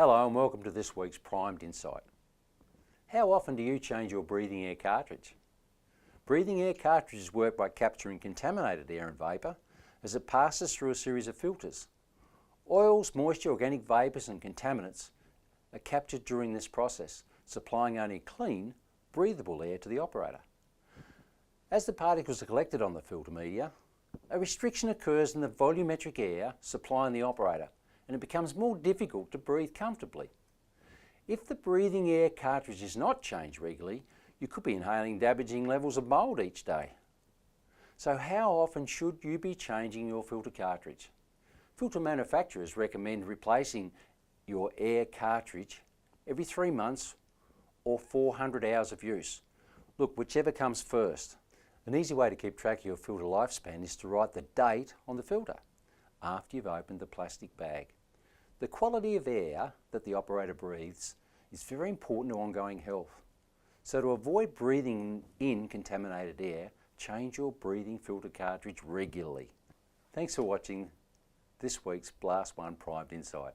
Hello and welcome to this week's Primed Insight. How often do you change your breathing air cartridge? Breathing air cartridges work by capturing contaminated air and vapour as it passes through a series of filters. Oils, moisture, organic vapours and contaminants are captured during this process, supplying only clean, breathable air to the operator. As the particles are collected on the filter media, a restriction occurs in the volumetric air supplying the operator, and it becomes more difficult to breathe comfortably. If the breathing air cartridge is not changed regularly, you could be inhaling damaging levels of mould each day. So how often should you be changing your filter cartridge? Filter manufacturers recommend replacing your air cartridge every 3 months or 400 hours of use. Look, whichever comes first. An easy way to keep track of your filter lifespan is to write the date on the filter after you've opened the plastic bag. The quality of air that the operator breathes is very important to ongoing health. So to avoid breathing in contaminated air, change your breathing filter cartridge regularly. Thanks for watching this week's BlastOne Primed Insight.